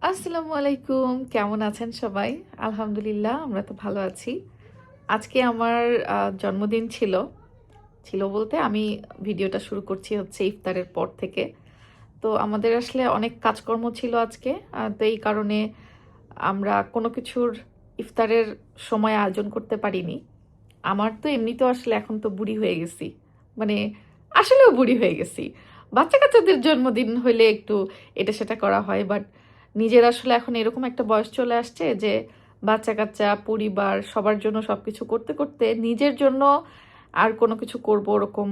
আসসালামু আলাইকুম, কেমন আছেন সবাই? আলহামদুলিল্লাহ, আমরা তো ভালো আছি। আজকে আমার জন্মদিন ছিল। ছিল বলতে আমি ভিডিওটা শুরু করছি হচ্ছে ইফতারের পর থেকে। তো আমাদের আসলে অনেক কাজকর্ম ছিল আজকে। তো এই কারণে আমরা কোনো কিছুর ইফতারের সময় আয়োজন করতে পারিনি। আমার তো এমনিতেও আসলে এখন তো বুড়ি হয়ে গেছি। মানে আসলেও বুড়ি হয়ে গেছি। বাচ্চা-কাচ্চাদের জন্মদিন হইলে একটু এটা সেটা করা হয়। বাট নিজের আসলে এখন এরকম একটা বয়স চলে আসছে যে বাচ্চা-কাচ্চা, পরিবার সবার জন্য সবকিছু করতে, করতে নিজের জন্য আর কোনো কিছু করব ওরকম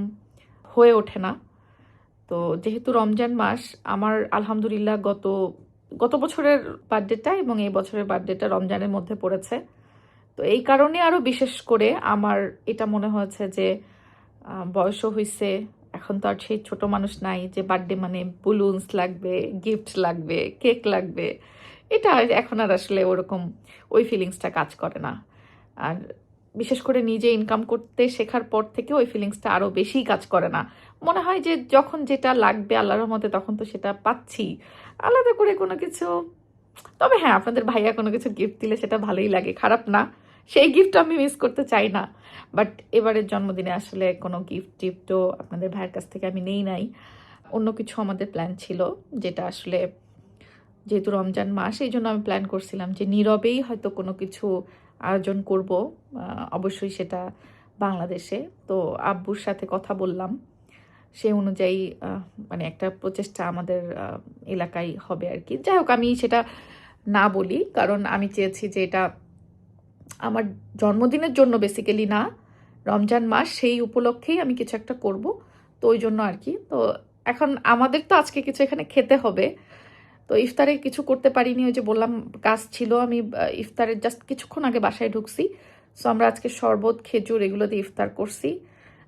হয়ে ওঠে না। তো যেহেতু রমজান মাস আমার আলহামদুলিল্লাহ গত বছরের বার্থডেটা এবং এই বছরের বার্থডেটা রমজানের মধ্যে পড়েছে। তো এই কারণে আরো বিশেষ করে আমার এটা মনে হয়েছে যে বয়সও হইছে, এখন তো আর সেই ছোট মানুষ নাই যে বার্থডে মানে বুলুনস লাগবে, গিফট লাগবে, কেক লাগবে। এটা এখন আর আসলে ওরকম ওই ফিলিংসটা কাজ করে না। আর বিশেষ করে নিজে ইনকাম করতে শেখার পর থেকে ওই ফিলিংসটা আরো বেশি কাজ করে না। মনে হয় যে যখন যেটা লাগবে আল্লাহর রহমতে তখন তো সেটা পাচ্ছি, আলাদা করে কোনো কিছু। তবে হ্যাঁ, আপনাদের ভাইয়া কোনো কিছু গিফট দিলে সেটা ভালোই লাগে, খারাপ না। সেই গিফট আমি মিস করতে চাই না। বাট এবারের জন্মদিনে আসলে কোনো গিফট টিফটও আপনাদের ভাইয়ের কাছ থেকে আমি নেই নাই। অন্য কিছু আমাদের প্ল্যান ছিল, যেটা আসলে যেহেতু রমজান মাস এই জন্য আমি প্ল্যান করছিলাম যে নীরবেই হয়তো কোনো কিছু আয়োজন করব। অবশ্যই সেটা বাংলাদেশে। তো আব্বুর সাথে কথা বললাম, সেই অনুযায়ী মানে একটা প্রচেষ্টা আমাদের এলাকায় হবে আর কি। যাই হোক, আমি সেটা না বলি, কারণ আমি চেয়েছি যে এটা আমার জন্মদিনের জন্য বেসিক্যালি না, রমজান মাস সেই উপলক্ষেই আমি কিছু একটা করব। তো ওই জন্য আর কি। তো এখন আমাদের তো আজকে কিছু এখানে খেতে হবে। তো ইফতারে কিছু করতে পারিনি, ওই যে বললাম কাজ ছিল। আমি ইফতারের জাস্ট কিছুক্ষণ আগে বাসায় ঢুকছি। সো আমরা আজকে শরবত, খেজুর এগুলো দিয়ে ইফতার করছি।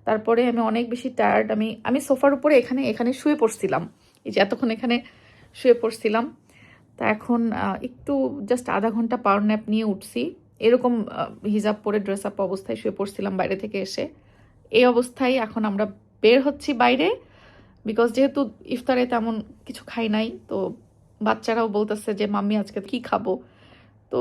তারপরে আমি অনেক বেশি টায়ার্ড, আমি সোফার উপরে এখানে এখানে শুয়ে পড়ছিলাম। এই যে এতক্ষণ এখানে শুয়ে পড়ছিলাম। তা এখন একটু জাস্ট আধা ঘন্টা পাওয়ার ন্যাপ নিয়ে উঠছি। এরকম হিজাব পরে ড্রেস আপ অবস্থায় শুয়ে পড়ছিলাম বাইরে থেকে এসে। এই অবস্থায় এখন আমরা বের হচ্ছি বাইরে, বিকজ যেহেতু ইফতারে তেমন কিছু খাই নাই। তো বাচ্চারাও বলতেছে যে মাম্মি আজকে কি খাবো। তো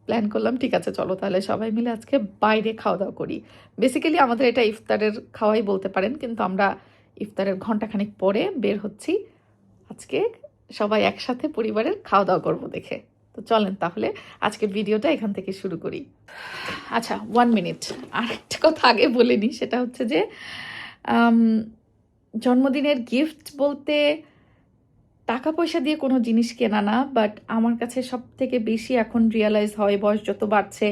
প্ল্যান করলাম ঠিক আছে চলো তাহলে সবাই মিলে আজকে বাইরে খাওয়া দাওয়া করি। বেসিক্যালি আমাদের এটা ইফতারের খাওয়াই বলতে পারেন, কিন্তু আমরা ইফতারের ঘন্টাখানেক পরে বের হচ্ছি আজকে সবাই একসাথে পরিবারের খাওয়া দাওয়া করবো দেখে। তো চলেন তাহলে আজকের ভিডিওটা এখান থেকে শুরু করি। আচ্ছা, 1 মিনিট, আর একটা কথা আগে বলে নিই, সেটা হচ্ছে যে জন্মদিনের গিফট বলতে টাকা পয়সা দিয়ে কোনো জিনিস কেনা না। বাট আমার কাছে সব থেকে বেশি এখন রিয়ালাইজ হয়, বয়স যত বাড়ছে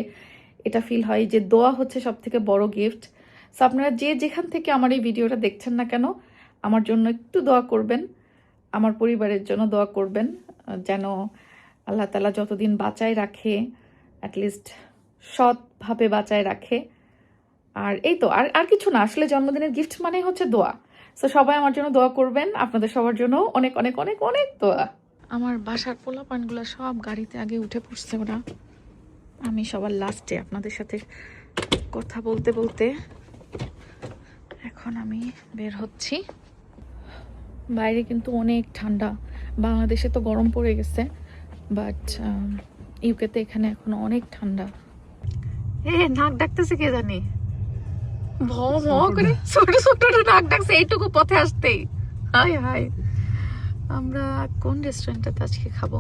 এটা ফিল হয় যে দোয়া হচ্ছে সব থেকে বড় গিফট। সো আপনারা যে যেখান থেকে আমার এই ভিডিওটা দেখছেন না কেন, আমার জন্য একটু দোয়া করবেন, আমার পরিবারের জন্য দোয়া করবেন, যেন আল্লাহ তাআলা যতদিন বাঁচায় রাখে, অ্যাটলিস্ট সৎভাবে বাঁচায় রাখে। আর এই তো, আর আর কিছু না, আসলে জন্মদিনের গিফট মানে হচ্ছে দোয়া। সো সবাই আমার জন্য দোয়া করবেন, আপনাদের সবার জন্য অনেক অনেক অনেক অনেক দোয়া। আমার বাসার পোলাপানগুলো সব গাড়িতে আগে উঠে পড়ছে ওরা, আমি সবার লাস্টে আপনাদের সাথে কথা বলতে বলতে এখন আমি বের হচ্ছি। বাইরে কিন্তু অনেক ঠান্ডা, বাংলাদেশে তো গরম পড়ে গেছে, বাট ইউকেতে এখানে এখন অনেক ঠান্ডা। নাক ডাকতেছে কে জানি, ভ ভ করে ছোট ছোট নাক ডাকছে এইটুকু পথে আসতেই। হাই হাই, আমরা কোন রেস্টুরেন্টটাতে আজকে খাবো?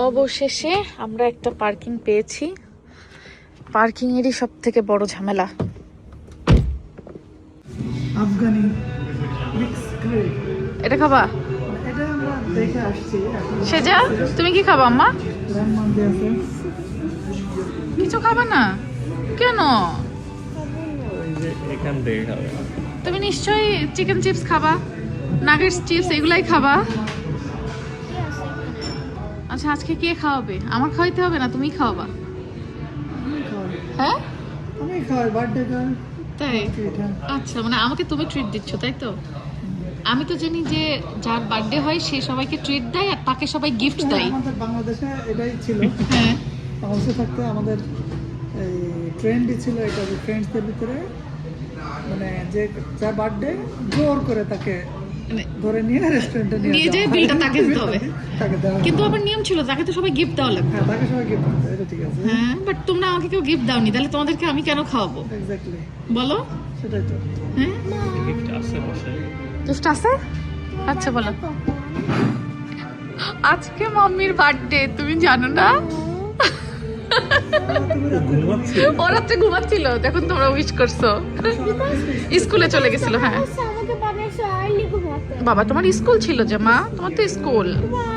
অবশেষে আমরা একটা পার্কিং পেয়েছি। পার্কিং এরই সব থেকে বড় ঝামেলা। আফগানি মিক্স গ্রিল, এটা খাবা? এটা আমরা দেখে আসছি। সেজা, তুমি কি খাবা আম্মা? ল্যাম্ব মান্দি আছে। কিছু খাবা না কেন? ওই যে এখান থেকে খাবে। তুমি নিশ্চয়ই চিকেন চিপস খাবা, নাগেটস চিপস এগুলাই খাবা। আচ্ছা, আজকে কে খাওয়াবে? আমার খাওয়াইতে হবে না, তুমি খাওয়াবা? হ্যাঁ আমি খাই বার্থডে গার্ল। তাই? আচ্ছা, মানে আমাকে তুমি ট্রিট দিচ্ছ তাই তো? আমি তো জানি যে যার বার্থডে হয় সে সবাইকে ট্রিট দেয় আর তাকে সবাই গিফট দেয়। আমাদের বাংলাদেশে এটাই ছিল। হ্যাঁ, বাংলাদেশে থাকতে আমাদের এই ট্রেন্ডই ছিল এটা, যে ফ্রেন্ডসদের ভিতরে মানে যে যার বার্থডে জোর করে তাকে মানে ধরে নিয়ে রেস্টুরেন্টে নিয়ে যেয়ে বিলটা তাকে দিতে হবে। তাকে দেওয়া কিন্তু আবার নিয়ম ছিল তাকে তো সবাই গিফট দেওয়া লাগবে। হ্যাঁ তাকে সবাই গিফট করতে, এটা ঠিক আছে। হ্যাঁ, বাট তোমরা আমাকে কেউ গিফট দাওনি, তাহলে তোমাদেরকে আমি কেন খাওয়াবো এক্স্যাক্টলি, বলো? সেটাই তো। হ্যাঁ, গিফট আছে বসে। গিফট আছে? আচ্ছা বলো। আজকে মাম্মির বার্থডে, তুমি জানো না? ঘুমাচ্ছে। ও রাত্রে ঘুমাচ্ছিল, দেখুন তোমরা উইশ করছো। স্কুলে চলে গেছিল। হ্যাঁ আমাকে বানাইছো আর্লি ঘুমাতে। বাবা, তোমার স্কুল ছিল যে মা, তোমার তো স্কুল।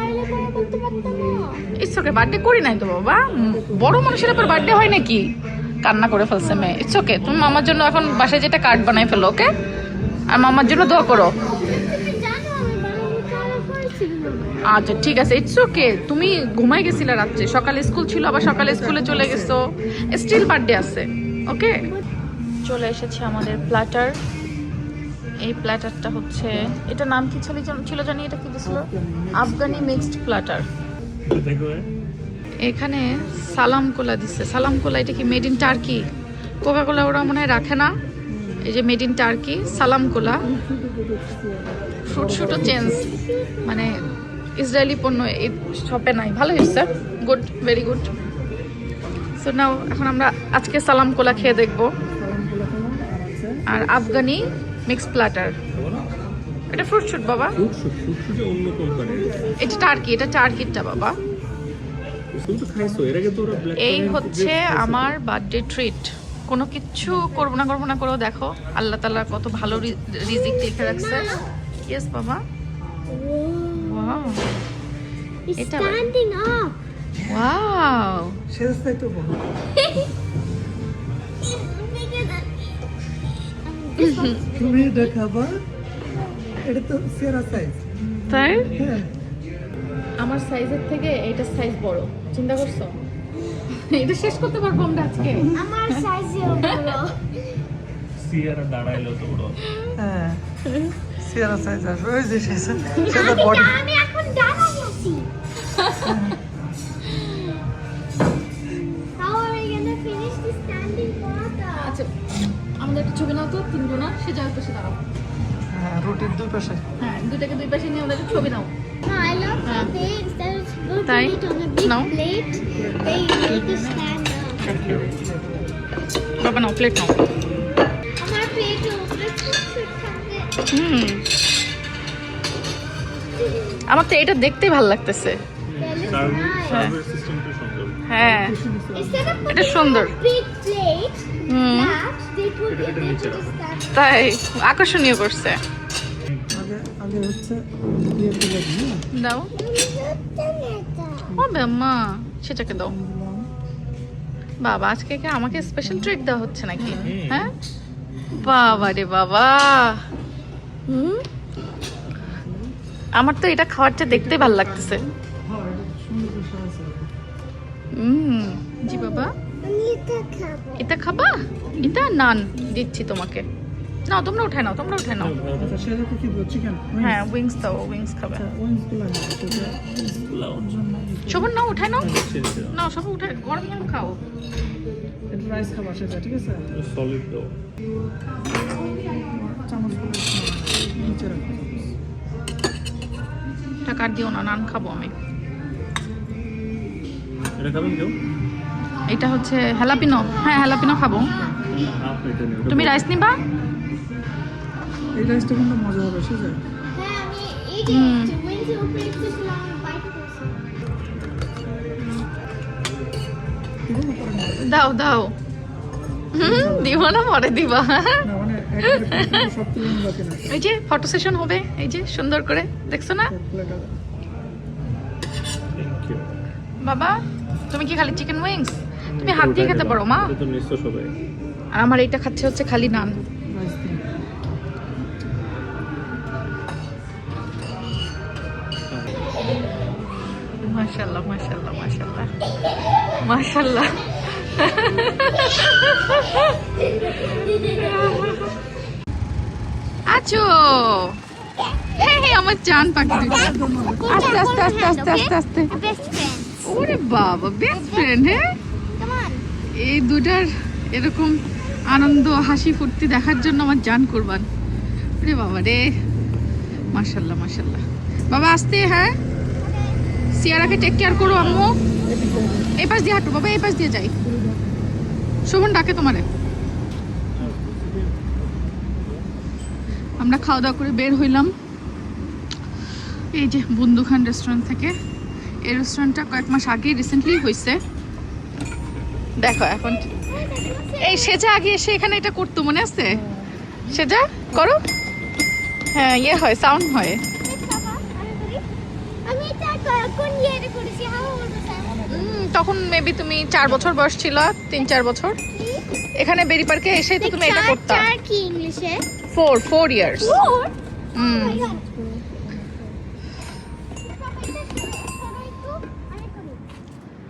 আর্লি করে করতে পারতাম না। ইটস ওকে, বার্থডে করি নাই তো বাবা। বড় মানুষের আবার বার্থডে হয় নাকি? কান্না করে ফেলছে মেয়ে। ইটস ওকে, তুমি মামার জন্য এখন বাসায় যেটা কার্ড বানাই ফেলো, ওকে? আর মামার জন্য দোয়া করো। তুমি জানো আমি বানানো খারাপ হয়েছিল। আচ্ছা ঠিক আছে, ইটস ওকে। তুমি ঘুমাই গেছিলে রাত্রে, সকালে স্কুল ছিল, আবার সকালে স্কুলে চলে গেছো, স্টিল বার্থডে আছে, ওকে? চলে এসেছে আমাদের প্ল্যাটার। এই প্ল্যাটারটা হচ্ছে, এটা নাম কি ছিল জানি, এটা কি দিছিল? Afghani mixed platter. দেখো এখানে সালাম কোলা দিচ্ছে। সালাম কোলা এটা কি made in Turkey? Coca Cola ওরা মনে হয় রাখে না। এই যে মেড ইন টার্কি সালাম কোলা। ফ্রুট শুটও চেঞ্জ, মানে ইসরায়েলি পণ্য এই শপে নাই। ভালো হয়েছে, good, very good. So now এখন আমরা আজকে সালাম কোলা খেয়ে দেখবো। আর আফগানি মিক্স প্ল্যাটার, এটা ফ্রুট শুট বাবা। ফুটফুটে অন্য কোম্পানির। এটা টার্কি, এটা টার্কিটা বাবা। তুমি তো খাইছো এর আগে তো ওরা ব্ল্যাক। এই হচ্ছে আমার বার্থডে ট্রিট। কোনো কিচ্ছু করবো না করেও দেখো আল্লাহ তাআলা কত ভালো রিজিক লিখে রাখছে। ইয়েস বাবা, ওয়াও, It's এটা standing up. ওয়াও। সেজদাই তো বলো। তুমি দেখাবা, এটা তো সেরা সাইজ। তাই হ্যাঁ, আমার সাইজের থেকে এটা সাইজ বড়, চিন্তা করছো? এটা শেষ করতে পারবো আমরা আজকে। আমার সাইজে বড়। সিয়ারা দাঁড়াইলো তো ওরা। হ্যাঁ সেরা সাইজ আসবে, ওই যে সেরা বডি। আমি এখন দাঁড়াই আছি। How are we gonna finish the standing water? আচ্ছা, আমাদের একটা ছবি নাও তো, তিনজনা সে যার পাশে দাঁড়াও। হ্যাঁ, রুটির দুই পাশে। হ্যাঁ, দুটাকে দুই পাশে নিয়ে আমাদের একটা ছবি নাও। No, I love how they instead of putting Thai? it on a big No. plate, they make it stand up. বাবা নাও, প্লেট নাও। আমার পেটে উপরে ছোট ছোট থাকে। আমার তো এটা দেখতেই ভালো লাগতেছে। They look nice. সার্ভিস সিস্টেমটা সুন্দর। হ্যাঁ, Instead of এটা putting সুন্দর। on a big plate, hmm, that they put it এটা into নিচে the রাখো। stand. তাই আকর্ষণীয় করছে। আগে আগে হচ্ছে ইয়ে তুলে দিই, দাও। ও বাবা, সেটাকে দাও। বাবা আজকে কি আমাকে স্পেশাল ট্রিট দেওয়া হচ্ছে নাকি? হ্যাঁ বাবা রে বাবা। হুম, আমার তো এটা খাওয়ারটা দেখতে ভালো লাগতেছে। হ্যাঁ এটা সুন্দর করে সাজাচ্ছে। জি বাবা, আমি এটা খাবো। এটা খাবা? এটা নান দিচ্ছি তোমাকে। নাও, তোমরা উঠায় নাও, তোমরা উঠায় নাও। আচ্ছা সেটা কি দিব? চিকেন? হ্যাঁ, উইংস দাও, উইংস খাবে। উইংস গুলো না, সেটা লাউড জন্য শোভন নাও, উঠায় নাও। ছেড়ে দাও। নাও সব উঠায়, গরম গরম খাও। এটা রাইস খাবার সেটা, ঠিক আছে? সলিড দাও। চামচগুলো নিচে রাখো। টাকা আর দিও না, নান খাবো আমি। এটা খাবেন কেউ? এটা হচ্ছে হ্যালাপিনো। হ্যাঁ, হ্যালাপিনো খাবো। হাফ এটা নিও। তুমি রাইস নিবা? এই রাইসটা কিন্তু মজা হবে, ঠিক আছে? হ্যাঁ আমি এই যে উইন্ডের উপরে একটু আমি বাইট করছি। দিব না পরে না। দাও দাও। দিব না, পরে দিবা। না মানে একবারে সব তুলে নিবা কিনা? এই যে ফটো সেশন হবে, এই যে সুন্দর করে, দেখছো না প্লেট আছে। Thank you. বাবা? তুমি কি খালি চিকেন উইংস? তুমি হাত দিয়ে খেতে পারো মা। এটা তো নিশ্চয় সবাই। আর আমার এইটা খাচ্ছে হচ্ছে খালি নান। রাইস দিন। মাশাআল্লাহ, মাশাআল্লাহ, মাশাআল্লাহ, মাশাআল্লাহ। আছো, হে হে আমার জান পাখি দুটো। আস্তে আস্তে আস্তে আস্তে আস্তে আস্তে। Best friend. ওরে বাবা, বেস্ট ফ্রেন্ড। হ্যাঁ, কাম অন। এই দুটার এরকম আনন্দ হাসি ফুর্তি দেখার জন্য আমার জান কুরবান। রে বাবা রে, মাশাআল্লাহ মাশাআল্লাহ। বাবা আসতে, হ্যাঁ সিয়ারাকে টেক কেয়ার করো আম্মু। এই পাশ দিয়ে হাঁটো বাবা, এই পাশ দিয়ে যাই। শোভন ডাকে তোমারে। আমরা খাওয়া দাওয়া করে বের হইলাম এই যে বন্ধু খান রেস্টুরেন্ট থেকে। এই রেস্টুরেন্টটা কয়েক মাস আগে রিসেন্টলি হয়েছে। দেখো এখন এই সেজা আগে এসে এখানে এটা করতো, মনে আছে? সেজা করো, হ্যাঁ ইয়ে হয়, সাউন্ড হয়। আমি এটা কোন ইয়ারে করেছি? How old was I? তখন মেবি তুমি 4 বছর বয়স ছিল, 3-4 বছর। এখানে বেরি পার্কে এসেই তো তুমি এটা করতা। চার কি ইংলিশে? 4 ইয়ার্স।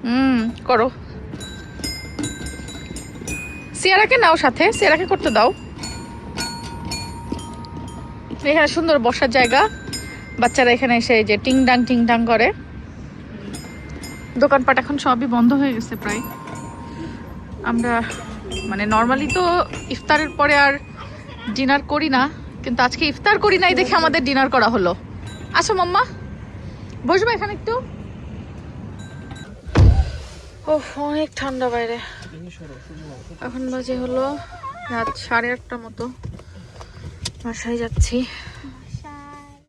হুম করো। সিয়ারাকে নাও সাথে, সিয়ারাকে করতে দাও। এখানে সুন্দর বসার জায়গা, বাচ্চারা এখানে এসে যে টিং ডাং করে। দোকানপাট এখন সবই বন্ধ হয়ে গেছে প্রায়। আমরা মানে নর্মালি তো ইফতারের পরে আর ডিনার করি না, কিন্তু আজকে ইফতার করি নাই দেখে আমাদের ডিনার করা হলো। আসো মাম্মা, বসবে এখানে একটু। ওহ অনেক ঠান্ডা বাইরে। এখন বাজে হলো রাত 8:30 মতো। বাসায় যাচ্ছি।